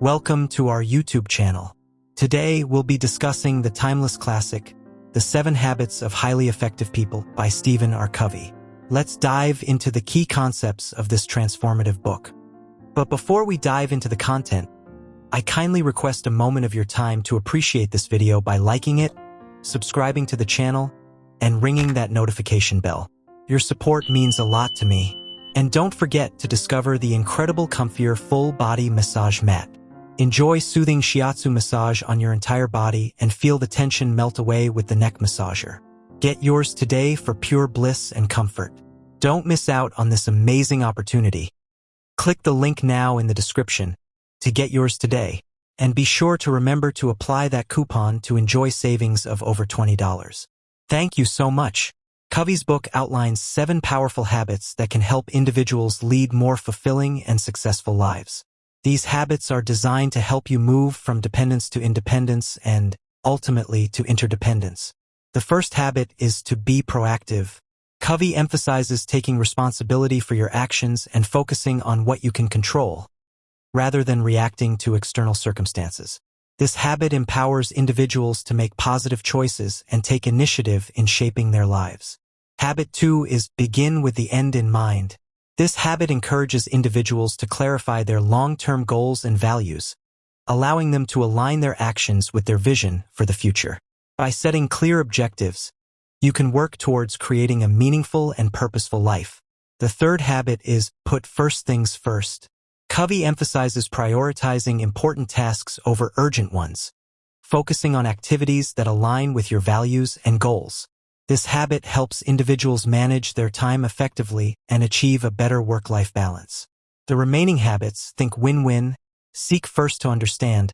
Welcome to our YouTube channel. Today, we'll be discussing the timeless classic, The 7 Habits of Highly Effective People by Stephen R. Covey. Let's dive into the key concepts of this transformative book. But before we dive into the content, I kindly request a moment of your time to appreciate this video by liking it, subscribing to the channel, and ringing that notification bell. Your support means a lot to me. And don't forget to discover the incredible COMFIER full-body massage mat. Enjoy soothing shiatsu massage on your entire body and feel the tension melt away with the neck massager. Get yours today for pure bliss and comfort. Don't miss out on this amazing opportunity. Click the link now in the description to get yours today, and be sure to remember to apply that coupon to enjoy savings of over $20. Thank you so much. Covey's book outlines 7 powerful habits that can help individuals lead more fulfilling and successful lives. These habits are designed to help you move from dependence to independence and, ultimately, to interdependence. The first habit is to be proactive. Covey emphasizes taking responsibility for your actions and focusing on what you can control, rather than reacting to external circumstances. This habit empowers individuals to make positive choices and take initiative in shaping their lives. Habit 2 is begin with the end in mind. This habit encourages individuals to clarify their long-term goals and values, allowing them to align their actions with their vision for the future. By setting clear objectives, you can work towards creating a meaningful and purposeful life. The third habit is put first things first. Covey emphasizes prioritizing important tasks over urgent ones, focusing on activities that align with your values and goals. This habit helps individuals manage their time effectively and achieve a better work-life balance. The remaining habits, think win-win, seek first to understand,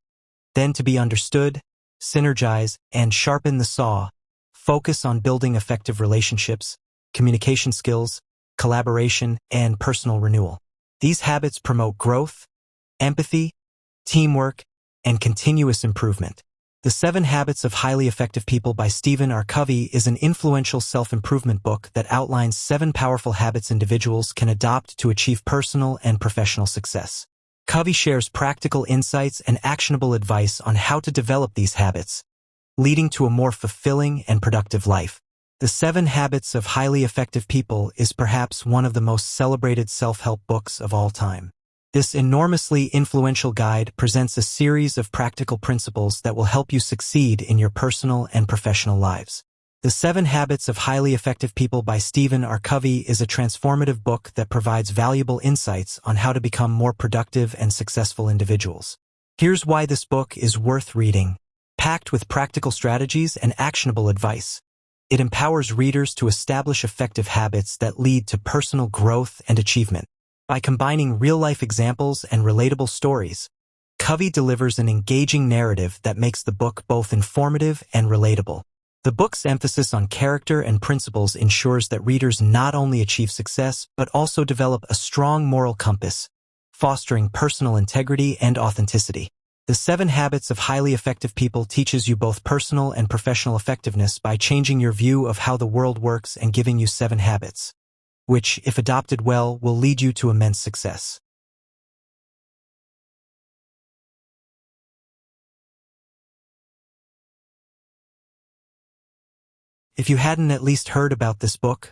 then to be understood, synergize, and sharpen the saw, focus on building effective relationships, communication skills, collaboration, and personal renewal. These habits promote growth, empathy, teamwork, and continuous improvement. The 7 Habits of Highly Effective People by Stephen R. Covey is an influential self-improvement book that outlines 7 powerful habits individuals can adopt to achieve personal and professional success. Covey shares practical insights and actionable advice on how to develop these habits, leading to a more fulfilling and productive life. The 7 Habits of Highly Effective People is perhaps one of the most celebrated self-help books of all time. This enormously influential guide presents a series of practical principles that will help you succeed in your personal and professional lives. The 7 Habits of Highly Effective People by Stephen R. Covey is a transformative book that provides valuable insights on how to become more productive and successful individuals. Here's why this book is worth reading. Packed with practical strategies and actionable advice, it empowers readers to establish effective habits that lead to personal growth and achievement. By combining real-life examples and relatable stories, Covey delivers an engaging narrative that makes the book both informative and relatable. The book's emphasis on character and principles ensures that readers not only achieve success but also develop a strong moral compass, fostering personal integrity and authenticity. The 7 Habits of Highly Effective People teaches you both personal and professional effectiveness by changing your view of how the world works and giving you 7 habits, which, if adopted well, will lead you to immense success. If you hadn't at least heard about this book,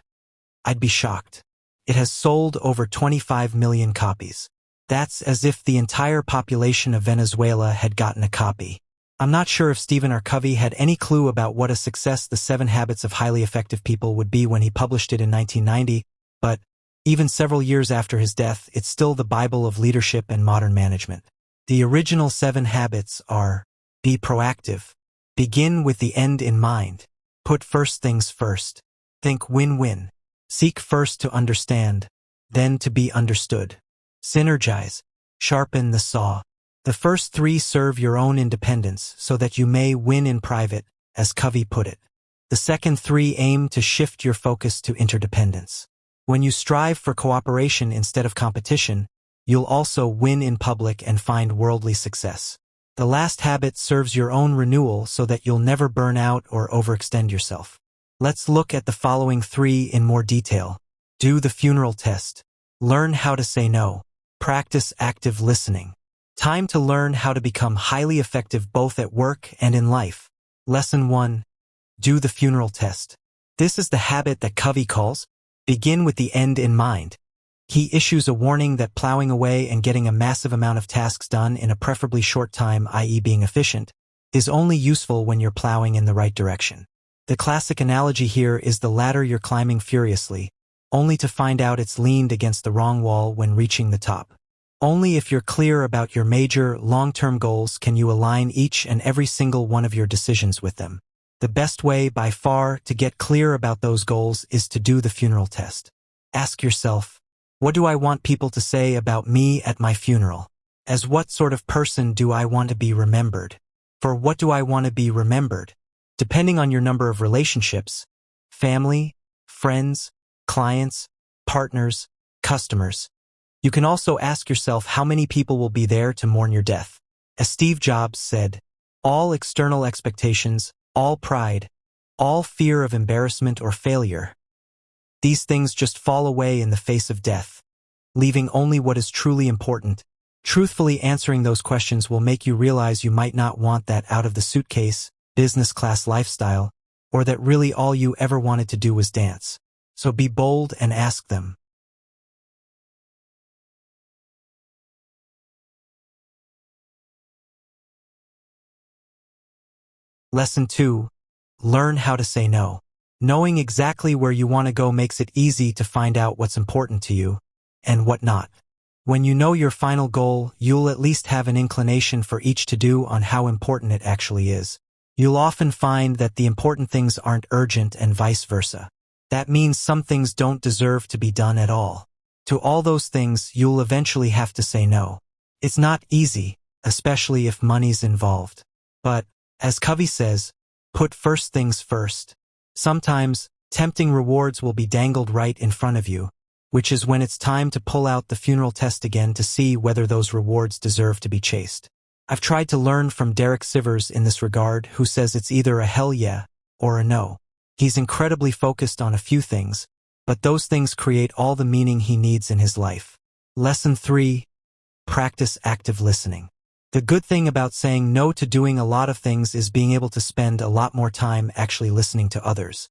I'd be shocked. It has sold over 25 million copies. That's as if the entire population of Venezuela had gotten a copy. I'm not sure if Stephen R. Covey had any clue about what a success The 7 Habits of Highly Effective People would be when he published it in 1990, but even several years after his death, it's still the Bible of leadership and modern management. The original 7 habits are: be proactive, begin with the end in mind, put first things first, think win-win, seek first to understand, then to be understood, synergize, sharpen the saw. The first 3 serve your own independence so that you may win in private, as Covey put it. The second 3 aim to shift your focus to interdependence. When you strive for cooperation instead of competition, you'll also win in public and find worldly success. The last habit serves your own renewal so that you'll never burn out or overextend yourself. Let's look at the following 3 in more detail. Do the funeral test. Learn how to say no. Practice active listening. Time to learn how to become highly effective both at work and in life. Lesson 1. Do the funeral test. This is the habit that Covey calls, begin with the end in mind. He issues a warning that plowing away and getting a massive amount of tasks done in a preferably short time, i.e. being efficient, is only useful when you're plowing in the right direction. The classic analogy here is the ladder you're climbing furiously, only to find out it's leaned against the wrong wall when reaching the top. Only if you're clear about your major, long-term goals can you align each and every single one of your decisions with them. The best way, by far, to get clear about those goals is to do the funeral test. Ask yourself, what do I want people to say about me at my funeral? As what sort of person do I want to be remembered? For what do I want to be remembered? Depending on your number of relationships, family, friends, clients, partners, customers. You can also ask yourself how many people will be there to mourn your death. As Steve Jobs said, all external expectations, all pride, all fear of embarrassment or failure, these things just fall away in the face of death, leaving only what is truly important. Truthfully answering those questions will make you realize you might not want that out of the suitcase, business class lifestyle, or that really all you ever wanted to do was dance. So be bold and ask them. Lesson 2. Learn how to say no. Knowing exactly where you want to go makes it easy to find out what's important to you, and what not. When you know your final goal, you'll at least have an inclination for each to do on how important it actually is. You'll often find that the important things aren't urgent and vice versa. That means some things don't deserve to be done at all. To all those things, you'll eventually have to say no. It's not easy, especially if money's involved. But, as Covey says, put first things first. Sometimes, tempting rewards will be dangled right in front of you, which is when it's time to pull out the funeral test again to see whether those rewards deserve to be chased. I've tried to learn from Derek Sivers in this regard, who says it's either a hell yeah or a no. He's incredibly focused on a few things, but those things create all the meaning he needs in his life. Lesson 3. Practice active listening. The good thing about saying no to doing a lot of things is being able to spend a lot more time actually listening to others.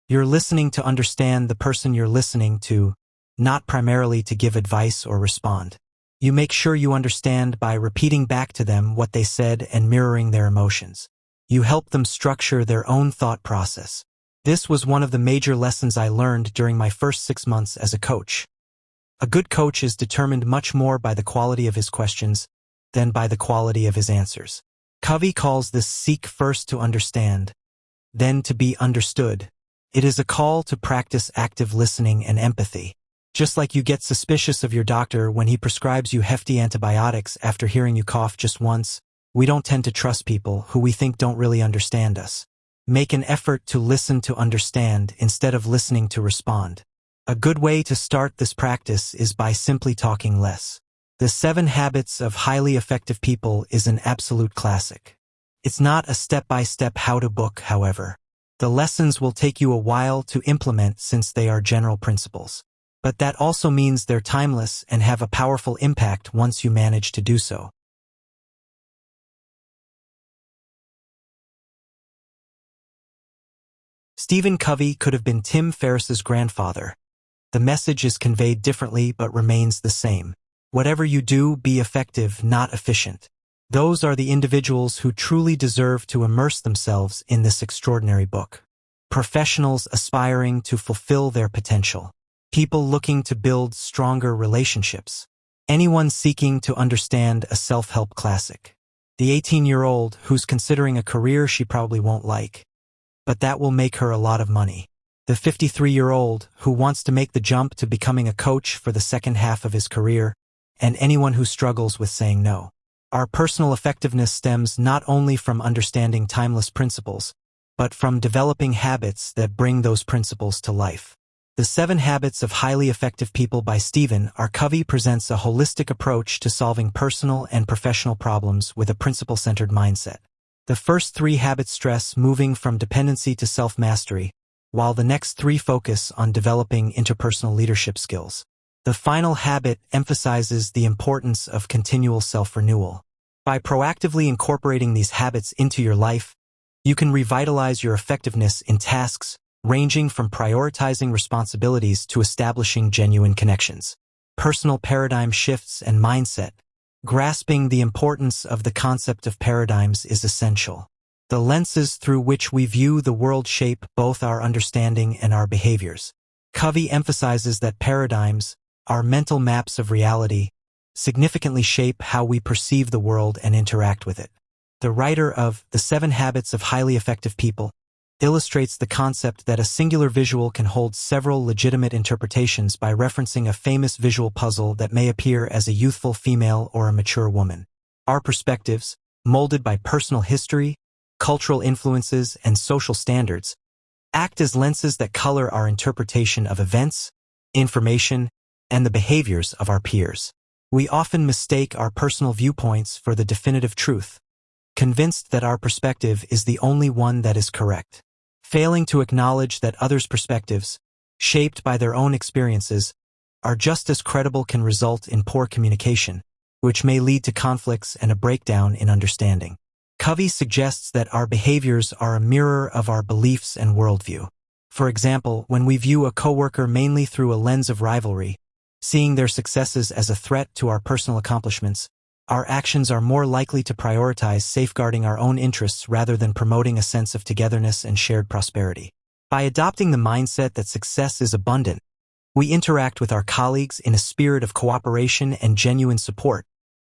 You're listening to understand the person you're listening to, not primarily to give advice or respond. You make sure you understand by repeating back to them what they said and mirroring their emotions. You help them structure their own thought process. This was one of the major lessons I learned during my first 6 months as a coach. A good coach is determined much more by the quality of his questions than by the quality of his answers. Covey calls this seek first to understand, then to be understood. It is a call to practice active listening and empathy. Just like you get suspicious of your doctor when he prescribes you hefty antibiotics after hearing you cough just once, we don't tend to trust people who we think don't really understand us. Make an effort to listen to understand instead of listening to respond. A good way to start this practice is by simply talking less. The 7 Habits of Highly Effective People is an absolute classic. It's not a step-by-step how-to book, however. The lessons will take you a while to implement since they are general principles. But that also means they're timeless and have a powerful impact once you manage to do so. Stephen Covey could have been Tim Ferriss's grandfather. The message is conveyed differently but remains the same. Whatever you do, be effective, not efficient. Those are the individuals who truly deserve to immerse themselves in this extraordinary book. Professionals aspiring to fulfill their potential. People looking to build stronger relationships. Anyone seeking to understand a self-help classic. The 18-year-old who's considering a career she probably won't like, but that will make her a lot of money. The 53-year-old who wants to make the jump to becoming a coach for the second half of his career, and anyone who struggles with saying no. Our personal effectiveness stems not only from understanding timeless principles, but from developing habits that bring those principles to life. The 7 Habits of Highly Effective People by Stephen R. Covey presents a holistic approach to solving personal and professional problems with a principle-centered mindset. The first 3 habits stress moving from dependency to self-mastery, while the next 3 focus on developing interpersonal leadership skills. The final habit emphasizes the importance of continual self-renewal. By proactively incorporating these habits into your life, you can revitalize your effectiveness in tasks ranging from prioritizing responsibilities to establishing genuine connections. Personal paradigm shifts and mindset. Grasping the importance of the concept of paradigms is essential. The lenses through which we view the world shape both our understanding and our behaviors. Covey emphasizes that paradigms, our mental maps of reality, significantly shape how we perceive the world and interact with it. The writer of The 7 Habits of Highly Effective People illustrates the concept that a singular visual can hold several legitimate interpretations by referencing a famous visual puzzle that may appear as a youthful female or a mature woman. Our perspectives, molded by personal history, cultural influences, and social standards, act as lenses that color our interpretation of events, information, and the behaviors of our peers. We often mistake our personal viewpoints for the definitive truth, convinced that our perspective is the only one that is correct. Failing to acknowledge that others' perspectives, shaped by their own experiences, are just as credible can result in poor communication, which may lead to conflicts and a breakdown in understanding. Covey suggests that our behaviors are a mirror of our beliefs and worldview. For example, when we view a coworker mainly through a lens of rivalry, seeing their successes as a threat to our personal accomplishments, our actions are more likely to prioritize safeguarding our own interests rather than promoting a sense of togetherness and shared prosperity. By adopting the mindset that success is abundant, we interact with our colleagues in a spirit of cooperation and genuine support,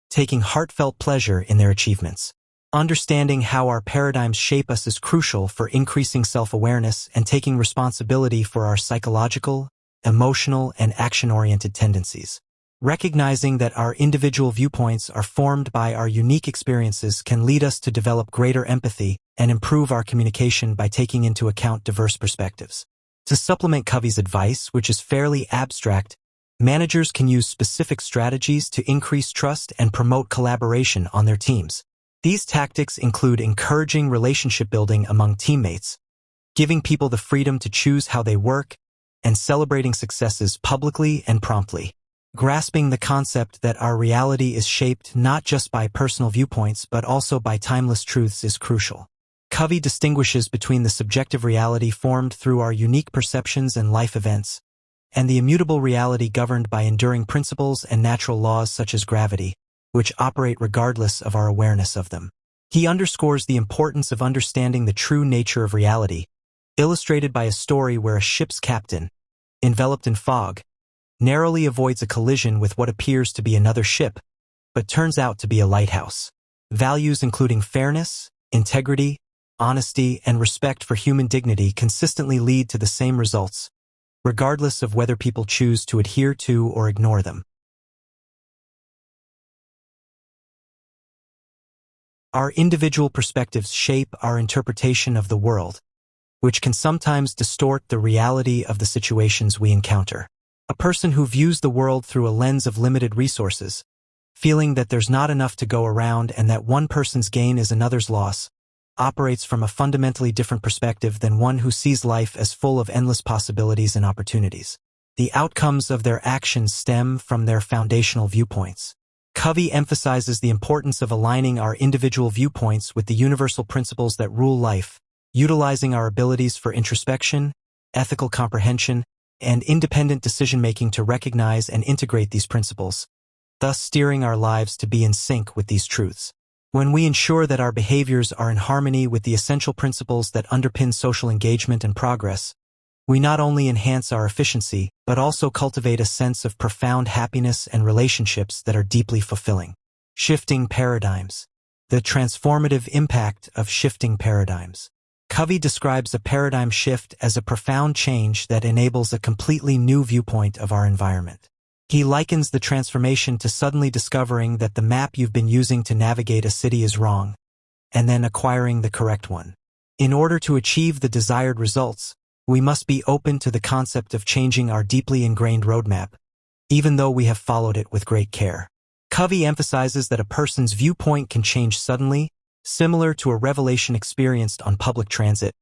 taking heartfelt pleasure in their achievements. Understanding how our paradigms shape us is crucial for increasing self-awareness and taking responsibility for our psychological, emotional, and action-oriented tendencies. Recognizing that our individual viewpoints are formed by our unique experiences can lead us to develop greater empathy and improve our communication by taking into account diverse perspectives. To supplement Covey's advice, which is fairly abstract, managers can use specific strategies to increase trust and promote collaboration on their teams. These tactics include encouraging relationship building among teammates, giving people the freedom to choose how they work, and celebrating successes publicly and promptly. Grasping the concept that our reality is shaped not just by personal viewpoints but also by timeless truths is crucial. Covey distinguishes between the subjective reality formed through our unique perceptions and life events, and the immutable reality governed by enduring principles and natural laws such as gravity, which operate regardless of our awareness of them. He underscores the importance of understanding the true nature of reality, illustrated by a story where a ship's captain, enveloped in fog, narrowly avoids a collision with what appears to be another ship, but turns out to be a lighthouse. Values including fairness, integrity, honesty, and respect for human dignity consistently lead to the same results, regardless of whether people choose to adhere to or ignore them. Our individual perspectives shape our interpretation of the world, which can sometimes distort the reality of the situations we encounter. A person who views the world through a lens of limited resources, feeling that there's not enough to go around and that one person's gain is another's loss, operates from a fundamentally different perspective than one who sees life as full of endless possibilities and opportunities. The outcomes of their actions stem from their foundational viewpoints. Covey emphasizes the importance of aligning our individual viewpoints with the universal principles that rule life, utilizing our abilities for introspection, ethical comprehension, and independent decision-making to recognize and integrate these principles, thus steering our lives to be in sync with these truths. When we ensure that our behaviors are in harmony with the essential principles that underpin social engagement and progress, we not only enhance our efficiency, but also cultivate a sense of profound happiness and relationships that are deeply fulfilling. Shifting paradigms. The transformative impact of shifting paradigms. Covey describes a paradigm shift as a profound change that enables a completely new viewpoint of our environment. He likens the transformation to suddenly discovering that the map you've been using to navigate a city is wrong, and then acquiring the correct one. In order to achieve the desired results, we must be open to the concept of changing our deeply ingrained roadmap, even though we have followed it with great care. Covey emphasizes that a person's viewpoint can change suddenly, similar to a revelation experienced on public transit,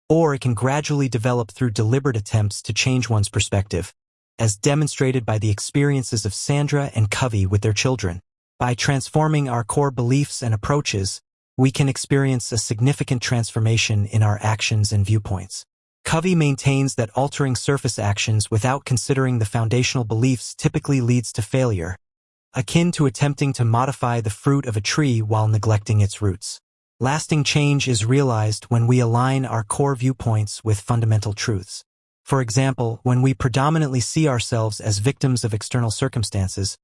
or it can gradually develop through deliberate attempts to change one's perspective, as demonstrated by the experiences of Sandra and Covey with their children. By transforming our core beliefs and approaches, we can experience a significant transformation in our actions and viewpoints. Covey maintains that altering surface actions without considering the foundational beliefs typically leads to failure, akin to attempting to modify the fruit of a tree while neglecting its roots. Lasting change is realized when we align our core viewpoints with fundamental truths. For example, when we predominantly see ourselves as victims of external circumstances,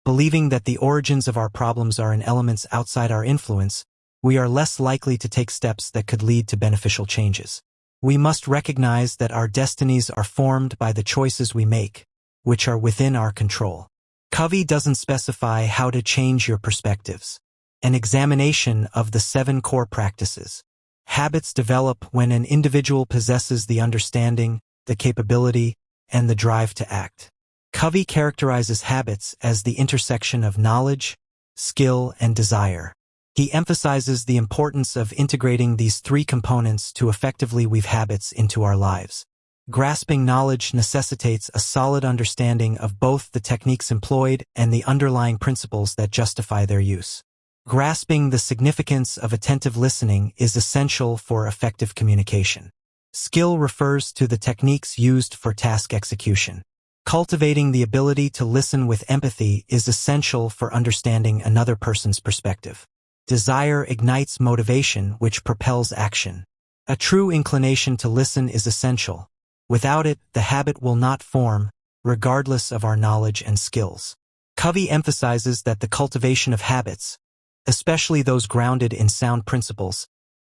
believing that the origins of our problems are in elements outside our influence, we are less likely to take steps that could lead to beneficial changes. We must recognize that our destinies are formed by the choices we make, which are within our control. Covey doesn't specify how to change your perspectives. An examination of the 7 core practices. Habits develop when an individual possesses the understanding, the capability, and the drive to act. Covey characterizes habits as the intersection of knowledge, skill, and desire. He emphasizes the importance of integrating these 3 components to effectively weave habits into our lives. Grasping knowledge necessitates a solid understanding of both the techniques employed and the underlying principles that justify their use. Grasping the significance of attentive listening is essential for effective communication. Skill refers to the techniques used for task execution. Cultivating the ability to listen with empathy is essential for understanding another person's perspective. Desire ignites motivation, which propels action. A true inclination to listen is essential. Without it, the habit will not form, regardless of our knowledge and skills. Covey emphasizes that the cultivation of habits, especially those grounded in sound principles,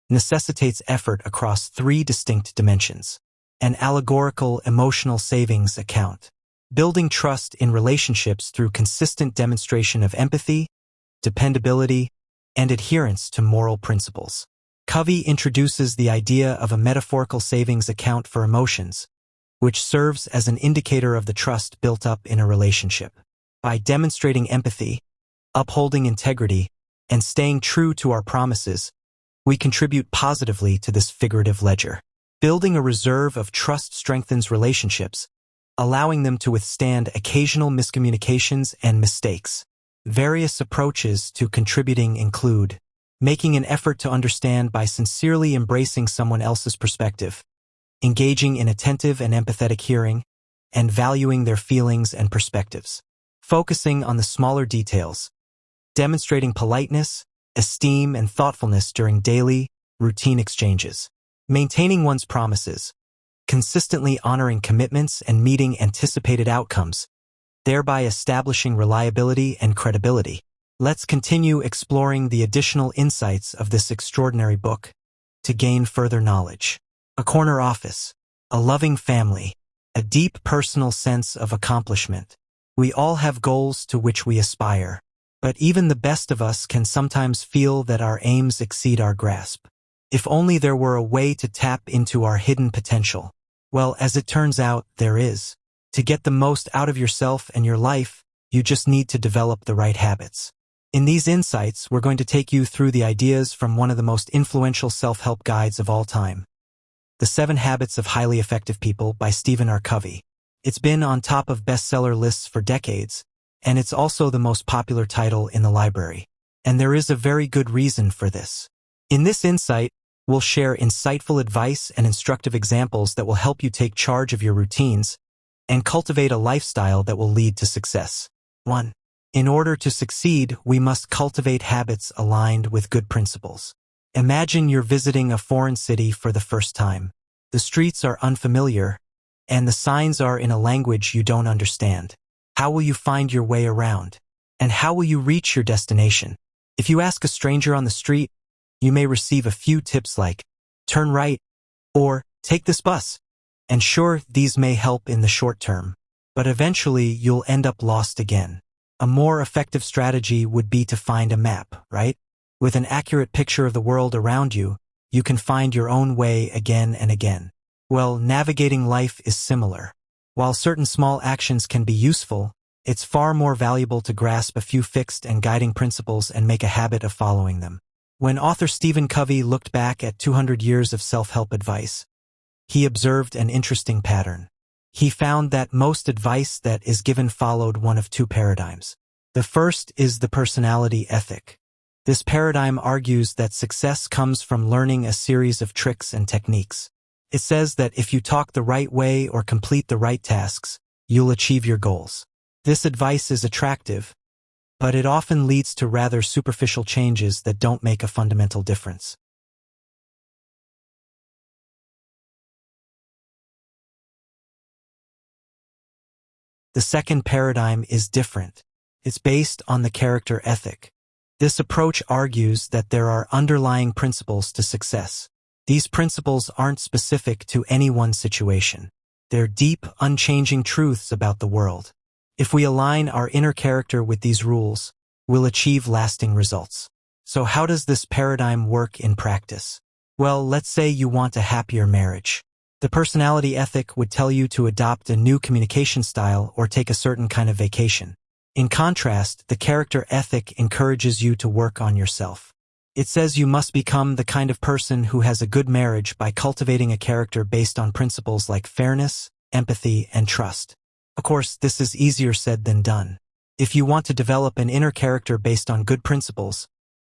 necessitates effort across 3 distinct dimensions. An allegorical emotional savings account. Building trust in relationships through consistent demonstration of empathy, dependability, and adherence to moral principles. Covey introduces the idea of a metaphorical savings account for emotions, which serves as an indicator of the trust built up in a relationship. By demonstrating empathy, upholding integrity, and staying true to our promises, we contribute positively to this figurative ledger. Building a reserve of trust strengthens relationships, allowing them to withstand occasional miscommunications and mistakes. Various approaches to contributing include making an effort to understand by sincerely embracing someone else's perspective, engaging in attentive and empathetic hearing, and valuing their feelings and perspectives. Focusing on the smaller details, demonstrating politeness, esteem, and thoughtfulness during daily, routine exchanges. Maintaining one's promises, consistently honoring commitments and meeting anticipated outcomes, thereby establishing reliability and credibility. Let's continue exploring the additional insights of this extraordinary book to gain further knowledge. A corner office, a loving family, a deep personal sense of accomplishment. We all have goals to which we aspire, but even the best of us can sometimes feel that our aims exceed our grasp. If only there were a way to tap into our hidden potential. Well, as it turns out, there is. To get the most out of yourself and your life, you just need to develop the right habits. In these insights, we're going to take you through the ideas from one of the most influential self-help guides of all time, The 7 Habits of Highly Effective People by Stephen R. Covey. It's been on top of bestseller lists for decades, and it's also the most popular title in the library. And there is a very good reason for this. In this insight, we'll share insightful advice and instructive examples that will help you take charge of your routines and cultivate a lifestyle that will lead to success. 1. In order to succeed, we must cultivate habits aligned with good principles. Imagine you're visiting a foreign city for the first time. The streets are unfamiliar, and the signs are in a language you don't understand. How will you find your way around? And how will you reach your destination? If you ask a stranger on the street, you may receive a few tips like, turn right, or take this bus. And sure, these may help in the short term, but eventually you'll end up lost again. A more effective strategy would be to find a map, right? With an accurate picture of the world around you, you can find your own way again and again. Well, navigating life is similar. While certain small actions can be useful, it's far more valuable to grasp a few fixed and guiding principles and make a habit of following them. When author Stephen Covey looked back at 200 years of self-help advice, he observed an interesting pattern. He found that most advice that is given followed one of two paradigms. The first is the personality ethic. This paradigm argues that success comes from learning a series of tricks and techniques. It says that if you talk the right way or complete the right tasks, you'll achieve your goals. This advice is attractive, but it often leads to rather superficial changes that don't make a fundamental difference. The second paradigm is different. It's based on the character ethic. This approach argues that there are underlying principles to success. These principles aren't specific to any one situation. They're deep, unchanging truths about the world. If we align our inner character with these rules, we'll achieve lasting results. So how does this paradigm work in practice? Well, let's say you want a happier marriage. The personality ethic would tell you to adopt a new communication style or take a certain kind of vacation. In contrast, the character ethic encourages you to work on yourself. It says you must become the kind of person who has a good marriage by cultivating a character based on principles like fairness, empathy, and trust. Of course, this is easier said than done. If you want to develop an inner character based on good principles,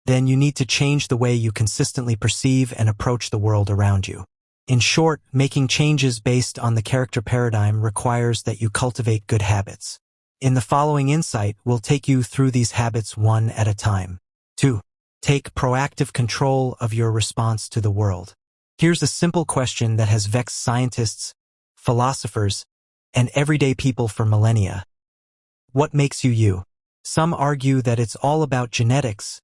then you need to change the way you consistently perceive and approach the world around you. In short, making changes based on the character paradigm requires that you cultivate good habits. In the following insight, we'll take you through these habits one at a time. 2. Take proactive control of your response to the world. Here's a simple question that has vexed scientists, philosophers, and everyday people for millennia. What makes you you? Some argue that it's all about genetics,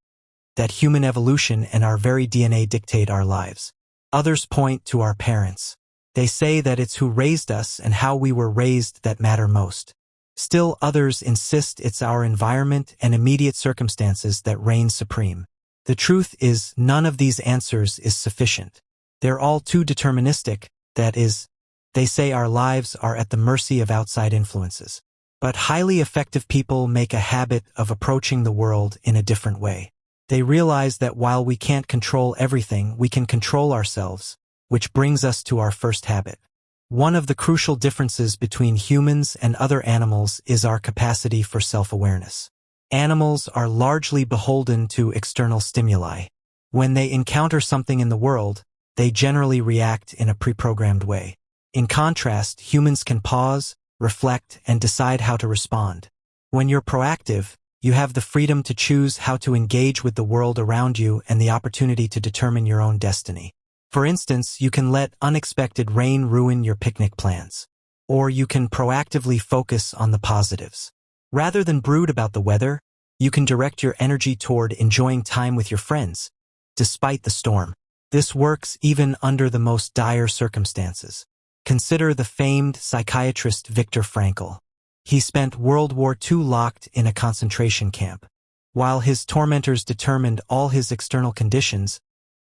that human evolution and our very DNA dictate our lives. Others point to our parents. They say that it's who raised us and how we were raised that matter most. Still others insist it's our environment and immediate circumstances that reign supreme. The truth is, none of these answers is sufficient. They're all too deterministic, that is, they say our lives are at the mercy of outside influences. But highly effective people make a habit of approaching the world in a different way. They realize that while we can't control everything, we can control ourselves, which brings us to our first habit. One of the crucial differences between humans and other animals is our capacity for self-awareness. Animals are largely beholden to external stimuli. When they encounter something in the world, they generally react in a pre-programmed way. In contrast, humans can pause, reflect, and decide how to respond. When you're proactive, you have the freedom to choose how to engage with the world around you and the opportunity to determine your own destiny. For instance, you can let unexpected rain ruin your picnic plans. Or you can proactively focus on the positives. Rather than brood about the weather, you can direct your energy toward enjoying time with your friends, despite the storm. This works even under the most dire circumstances. Consider the famed psychiatrist Viktor Frankl. He spent World War II locked in a concentration camp. While his tormentors determined all his external conditions,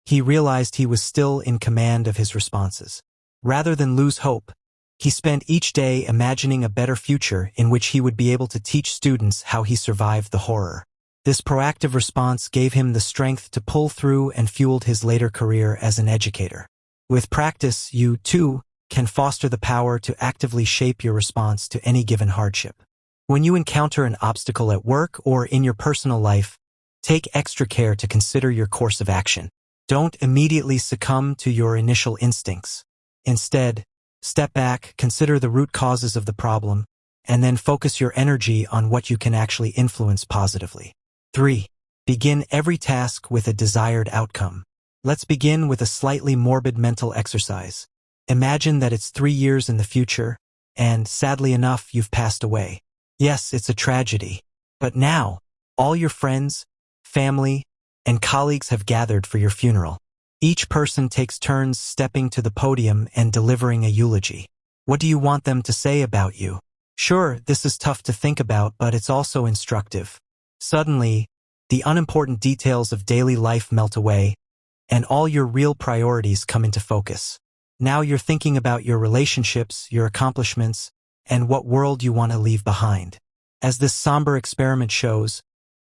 he realized he was still in command of his responses. Rather than lose hope, he spent each day imagining a better future in which he would be able to teach students how he survived the horror. This proactive response gave him the strength to pull through and fueled his later career as an educator. With practice, you, too, can foster the power to actively shape your response to any given hardship. When you encounter an obstacle at work or in your personal life, take extra care to consider your course of action. Don't immediately succumb to your initial instincts. Instead, step back, consider the root causes of the problem, and then focus your energy on what you can actually influence positively. 3. Begin every task with a desired outcome. Let's begin with a slightly morbid mental exercise. Imagine that it's 3 years in the future, and sadly enough, you've passed away. Yes, it's a tragedy. But now, all your friends, family, and colleagues have gathered for your funeral. Each person takes turns stepping to the podium and delivering a eulogy. What do you want them to say about you? Sure, this is tough to think about, but it's also instructive. Suddenly, the unimportant details of daily life melt away, and all your real priorities come into focus. Now you're thinking about your relationships, your accomplishments, and what world you want to leave behind. As this somber experiment shows,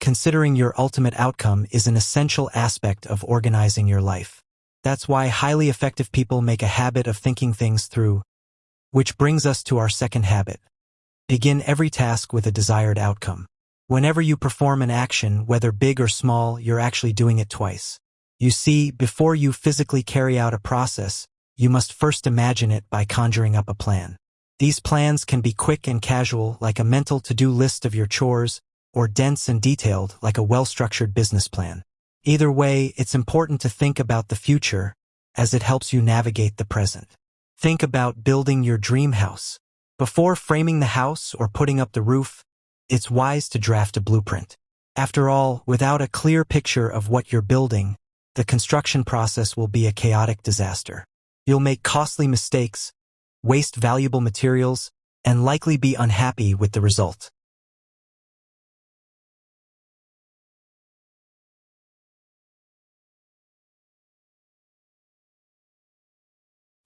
considering your ultimate outcome is an essential aspect of organizing your life. That's why highly effective people make a habit of thinking things through. Which brings us to our second habit. Begin every task with a desired outcome. Whenever you perform an action, whether big or small, you're actually doing it twice. You see, before you physically carry out a process, you must first imagine it by conjuring up a plan. These plans can be quick and casual, like a mental to-do list of your chores, or dense and detailed, like a well-structured business plan. Either way, it's important to think about the future, as it helps you navigate the present. Think about building your dream house. Before framing the house or putting up the roof, it's wise to draft a blueprint. After all, without a clear picture of what you're building, the construction process will be a chaotic disaster. You'll make costly mistakes, waste valuable materials, and likely be unhappy with the result.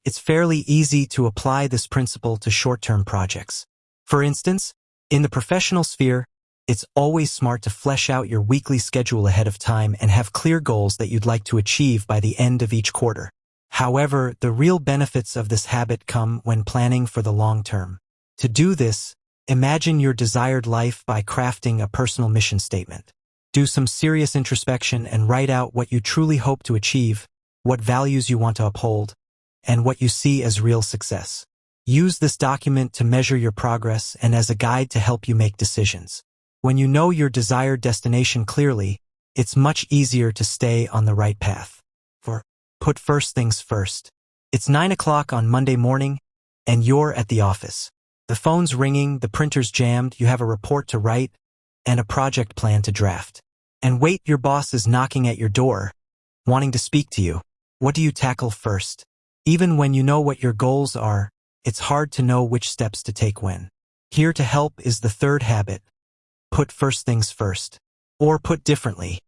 It's fairly easy to apply this principle to short-term projects. For instance, in the professional sphere, it's always smart to flesh out your weekly schedule ahead of time and have clear goals that you'd like to achieve by the end of each quarter. However, the real benefits of this habit come when planning for the long term. To do this, imagine your desired life by crafting a personal mission statement. Do some serious introspection and write out what you truly hope to achieve, what values you want to uphold, and what you see as real success. Use this document to measure your progress and as a guide to help you make decisions. When you know your desired destination clearly, it's much easier to stay on the right path. Put first things first. It's 9 o'clock on Monday morning, and you're at the office. The phone's ringing, the printer's jammed, you have a report to write, and a project plan to draft. And wait, your boss is knocking at your door, wanting to speak to you. What do you tackle first? Even when you know what your goals are, it's hard to know which steps to take when. Here to help is the third habit. Put first things first. Or put differently,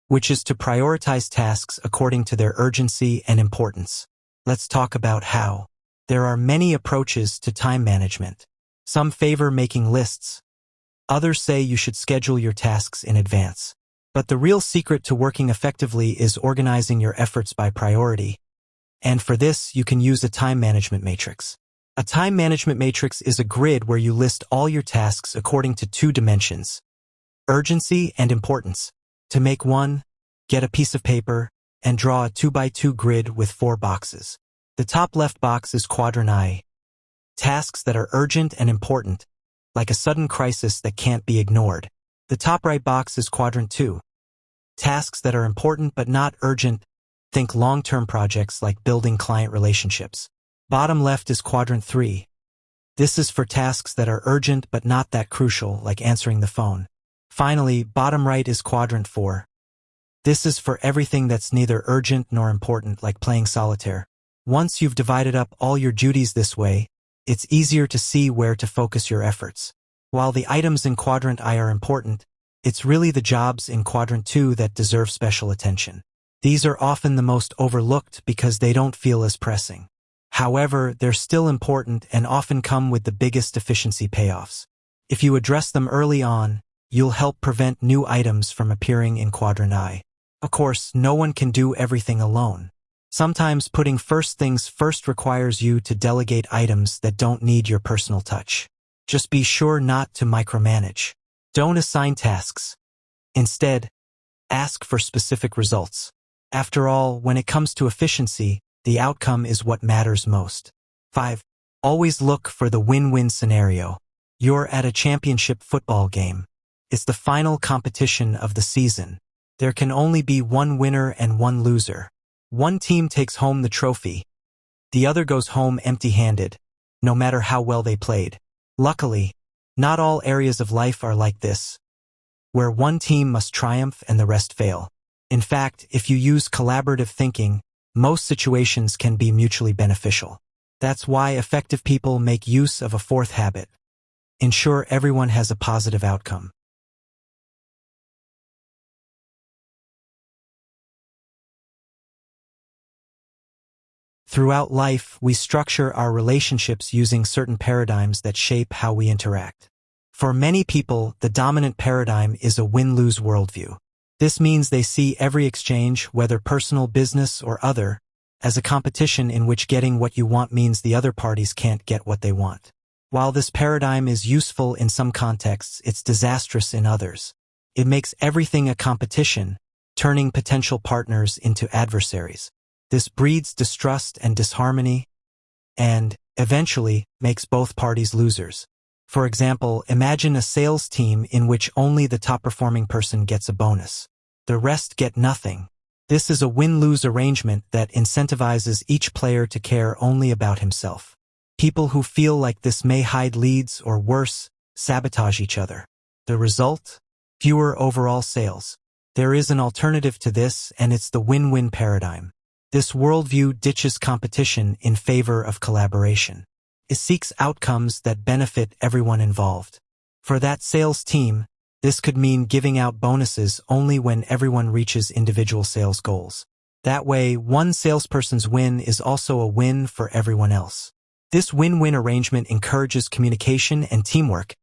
which is to prioritize tasks according to their urgency and importance. Let's talk about how. There are many approaches to time management. Some favor making lists. Others say you should schedule your tasks in advance. But the real secret to working effectively is organizing your efforts by priority. And for this, you can use a time management matrix. A time management matrix is a grid where you list all your tasks according to two dimensions: urgency and importance. To make one, get a piece of paper and draw a 2x2 grid with 4 boxes. The top left box is quadrant I. Tasks that are urgent and important, like a sudden crisis that can't be ignored. The top right box is quadrant 2. Tasks that are important but not urgent. Think long-term projects like building client relationships. Bottom left is quadrant 3. This is for tasks that are urgent but not that crucial, like answering the phone. Finally, bottom right is quadrant 4. This is for everything that's neither urgent nor important, like playing solitaire. Once you've divided up all your duties this way, it's easier to see where to focus your efforts. While the items in quadrant I are important, it's really the jobs in quadrant 2 that deserve special attention. These are often the most overlooked because they don't feel as pressing. However, they're still important and often come with the biggest efficiency payoffs. If you address them early on, you'll help prevent new items from appearing in quadrant I. Of course, no one can do everything alone. Sometimes putting first things first requires you to delegate items that don't need your personal touch. Just be sure not to micromanage. Don't assign tasks. Instead, ask for specific results. After all, when it comes to efficiency, the outcome is what matters most. 5. Always look for the win-win scenario. You're at a championship football game. It's the final competition of the season. There can only be one winner and one loser. One team takes home the trophy. The other goes home empty-handed, no matter how well they played. Luckily, not all areas of life are like this, where one team must triumph and the rest fail. In fact, if you use collaborative thinking, most situations can be mutually beneficial. That's why effective people make use of a fourth habit. Ensure everyone has a positive outcome. Throughout life, we structure our relationships using certain paradigms that shape how we interact. For many people, the dominant paradigm is a win-lose worldview. This means they see every exchange, whether personal, business, or other, as a competition in which getting what you want means the other parties can't get what they want. While this paradigm is useful in some contexts, it's disastrous in others. It makes everything a competition, turning potential partners into adversaries. This breeds distrust and disharmony, and, eventually, makes both parties losers. For example, imagine a sales team in which only the top-performing person gets a bonus. The rest get nothing. This is a win-lose arrangement that incentivizes each player to care only about himself. People who feel like this may hide leads or worse, sabotage each other. The result? Fewer overall sales. There is an alternative to this, and it's the win-win paradigm. This worldview ditches competition in favor of collaboration. It seeks outcomes that benefit everyone involved. For that sales team, this could mean giving out bonuses only when everyone reaches individual sales goals. That way, one salesperson's win is also a win for everyone else. This win-win arrangement encourages communication and teamwork,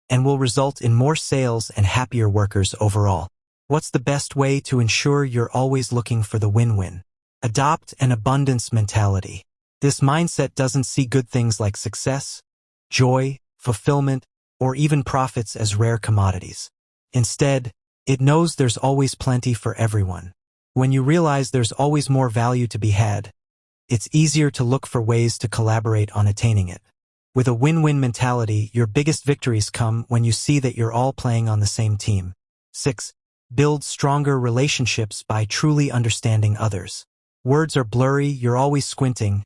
and will result in more sales and happier workers overall. What's the best way to ensure you're always looking for the win-win? Adopt an abundance mentality. This mindset doesn't see good things like success, joy, fulfillment, or even profits as rare commodities. Instead, it knows there's always plenty for everyone. When you realize there's always more value to be had, it's easier to look for ways to collaborate on attaining it. With a win-win mentality, your biggest victories come when you see that you're all playing on the same team. 6. Build stronger relationships by truly understanding others. Words are blurry, you're always squinting,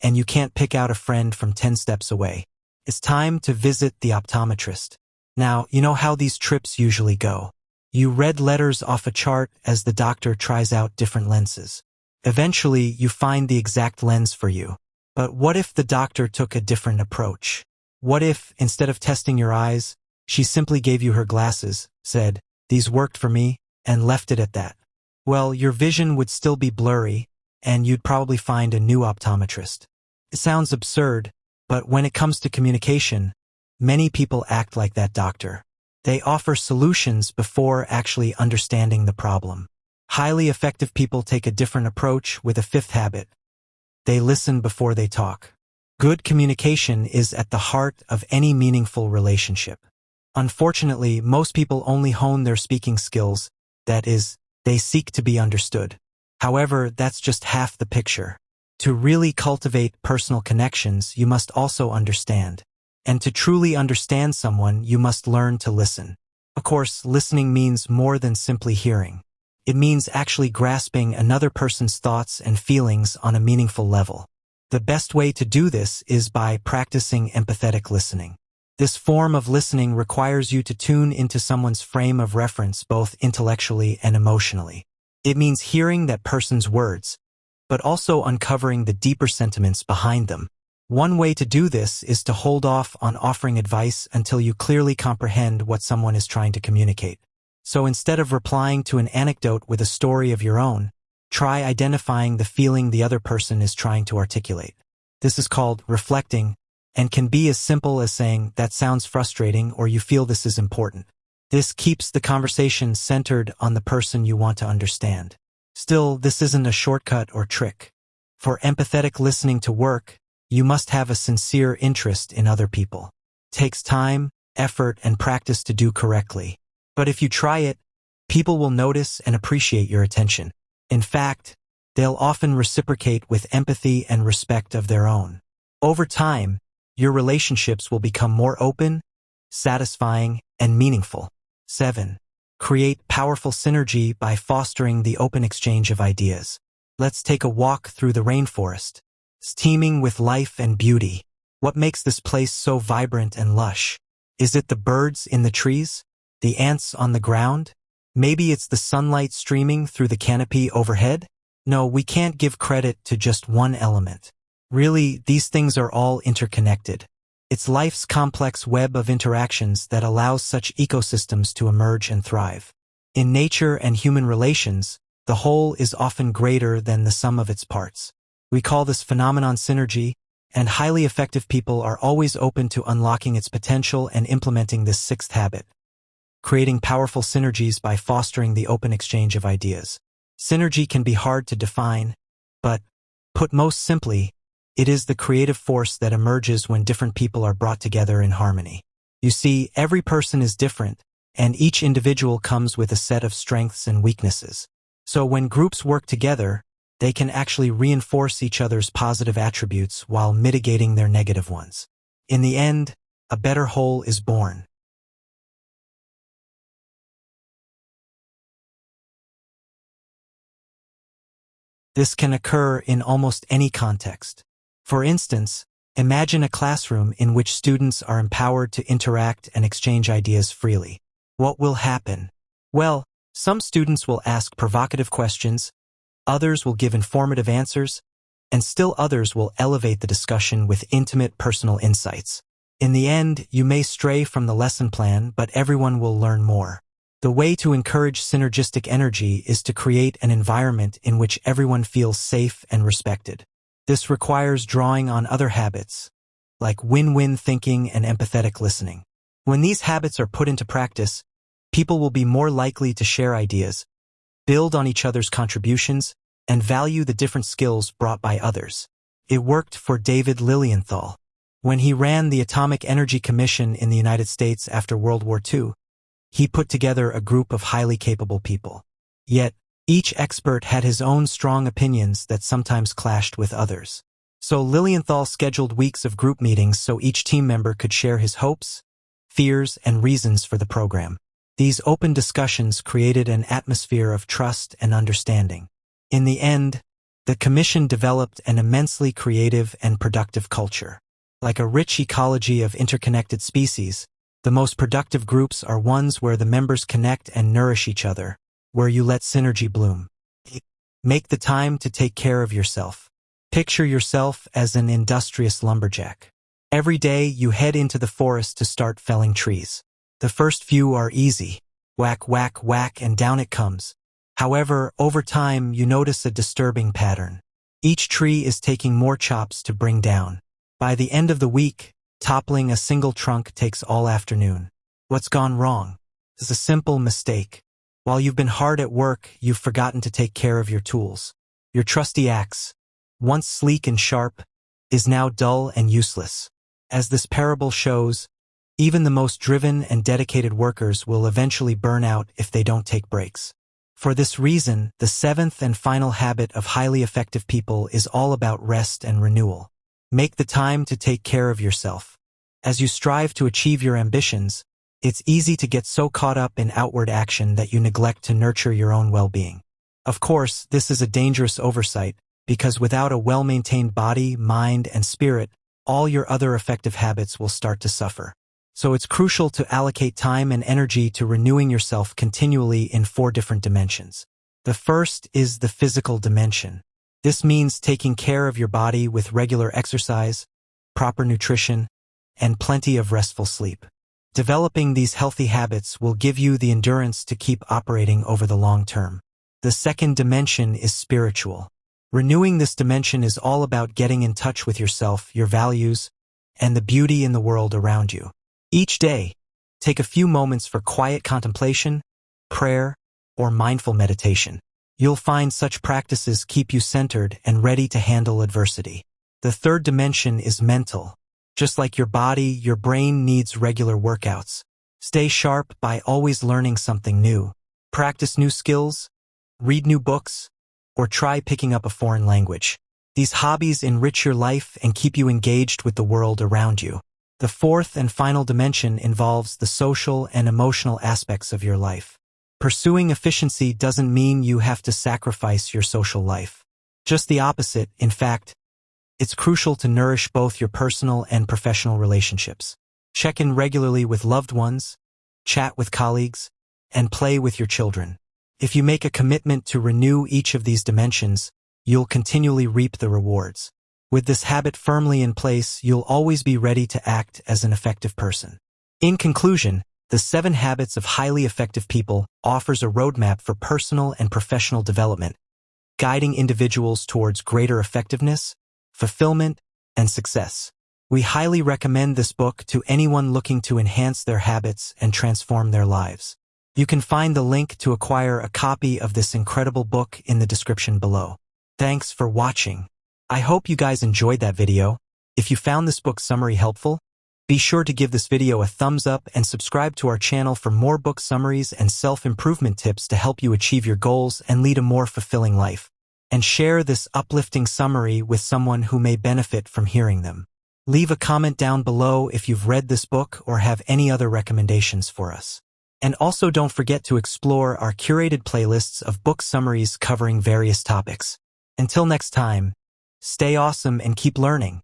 and you can't pick out a friend from 10 steps away. It's time to visit the optometrist. Now, you know how these trips usually go. You read letters off a chart as the doctor tries out different lenses. Eventually, you find the exact lens for you. But what if the doctor took a different approach? What if, instead of testing your eyes, she simply gave you her glasses, said, "These worked for me," and left it at that? Well, your vision would still be blurry, and you'd probably find a new optometrist. It sounds absurd, but when it comes to communication, many people act like that doctor. They offer solutions before actually understanding the problem. Highly effective people take a different approach with a fifth habit. They listen before they talk. Good communication is at the heart of any meaningful relationship. Unfortunately, most people only hone their speaking skills, that is, they seek to be understood. However, that's just half the picture. To really cultivate personal connections, you must also understand. And to truly understand someone, you must learn to listen. Of course, listening means more than simply hearing. It means actually grasping another person's thoughts and feelings on a meaningful level. The best way to do this is by practicing empathetic listening. This form of listening requires you to tune into someone's frame of reference both intellectually and emotionally. It means hearing that person's words, but also uncovering the deeper sentiments behind them. One way to do this is to hold off on offering advice until you clearly comprehend what someone is trying to communicate. So instead of replying to an anecdote with a story of your own, try identifying the feeling the other person is trying to articulate. This is called reflecting, and can be as simple as saying, "That sounds frustrating," or "You feel this is important." This keeps the conversation centered on the person you want to understand. Still, this isn't a shortcut or trick. For empathetic listening to work, you must have a sincere interest in other people. It takes time, effort, and practice to do correctly. But if you try it, people will notice and appreciate your attention. In fact, they'll often reciprocate with empathy and respect of their own. Over time, your relationships will become more open, satisfying, and meaningful. 7. Create powerful synergy by fostering the open exchange of ideas. Let's take a walk through the rainforest. It's teeming with life and beauty. What makes this place so vibrant and lush? Is it the birds in the trees? The ants on the ground? Maybe it's the sunlight streaming through the canopy overhead? No, we can't give credit to just one element. Really, these things are all interconnected. It's life's complex web of interactions that allows such ecosystems to emerge and thrive. In nature and human relations, the whole is often greater than the sum of its parts. We call this phenomenon synergy, and highly effective people are always open to unlocking its potential and implementing this sixth habit. Creating powerful synergies by fostering the open exchange of ideas. Synergy can be hard to define, but Put most simply, it is the creative force that emerges when different people are brought together in harmony. You see, every person is different, and each individual comes with a set of strengths and weaknesses. So when groups work together, they can actually reinforce each other's positive attributes while mitigating their negative ones. In the end, a better whole is born. This can occur in almost any context. For instance, imagine a classroom in which students are empowered to interact and exchange ideas freely. What will happen? Well, some students will ask provocative questions, others will give informative answers, and still others will elevate the discussion with intimate personal insights. In the end, you may stray from the lesson plan, but everyone will learn more. The way to encourage synergistic energy is to create an environment in which everyone feels safe and respected. This requires drawing on other habits, like win-win thinking and empathetic listening. When these habits are put into practice, people will be more likely to share ideas, build on each other's contributions, and value the different skills brought by others. It worked for David Lilienthal. When he ran the Atomic Energy Commission in the United States after World War II, he put together a group of highly capable people. Yet, each expert had his own strong opinions that sometimes clashed with others. So Lilienthal scheduled weeks of group meetings so each team member could share his hopes, fears, and reasons for the program. These open discussions created an atmosphere of trust and understanding. In the end, the commission developed an immensely creative and productive culture. Like a rich ecology of interconnected species, the most productive groups are ones where the members connect and nourish each other, where you let synergy bloom. Make the time to take care of yourself. Picture yourself as an industrious lumberjack. Every day you head into the forest to start felling trees. The first few are easy. Whack, whack, whack, and down it comes. However, over time you notice a disturbing pattern. Each tree is taking more chops to bring down. By the end of the week, toppling a single trunk takes all afternoon. What's gone wrong? It's a simple mistake. While you've been hard at work, you've forgotten to take care of your tools. Your trusty axe, once sleek and sharp, is now dull and useless. As this parable shows, even the most driven and dedicated workers will eventually burn out if they don't take breaks. For this reason, the seventh and final habit of highly effective people is all about rest and renewal. Make the time to take care of yourself. As you strive to achieve your ambitions, it's easy to get so caught up in outward action that you neglect to nurture your own well-being. Of course, this is a dangerous oversight, because without a well-maintained body, mind, and spirit, all your other effective habits will start to suffer. So it's crucial to allocate time and energy to renewing yourself continually in 4 different dimensions. The first is the physical dimension. This means taking care of your body with regular exercise, proper nutrition, and plenty of restful sleep. Developing these healthy habits will give you the endurance to keep operating over the long term. The second dimension is spiritual. Renewing this dimension is all about getting in touch with yourself, your values, and the beauty in the world around you. Each day, take a few moments for quiet contemplation, prayer, or mindful meditation. You'll find such practices keep you centered and ready to handle adversity. The third dimension is mental. Just like your body, your brain needs regular workouts. Stay sharp by always learning something new. Practice new skills, read new books, or try picking up a foreign language. These hobbies enrich your life and keep you engaged with the world around you. The fourth and final dimension involves the social and emotional aspects of your life. Pursuing efficiency doesn't mean you have to sacrifice your social life. Just the opposite, in fact, it's crucial to nourish both your personal and professional relationships. Check in regularly with loved ones, chat with colleagues, and play with your children. If you make a commitment to renew each of these dimensions, you'll continually reap the rewards. With this habit firmly in place, you'll always be ready to act as an effective person. In conclusion, the 7 Habits of Highly Effective People offers a roadmap for personal and professional development, guiding individuals towards greater effectiveness, fulfillment, and success. We highly recommend this book to anyone looking to enhance their habits and transform their lives. You can find the link to acquire a copy of this incredible book in the description below. Thanks for watching. I hope you guys enjoyed that video. If you found this book summary helpful, be sure to give this video a thumbs up and subscribe to our channel for more book summaries and self-improvement tips to help you achieve your goals and lead a more fulfilling life. And share this uplifting summary with someone who may benefit from hearing them. Leave a comment down below if you've read this book or have any other recommendations for us. And also don't forget to explore our curated playlists of book summaries covering various topics. Until next time, stay awesome and keep learning.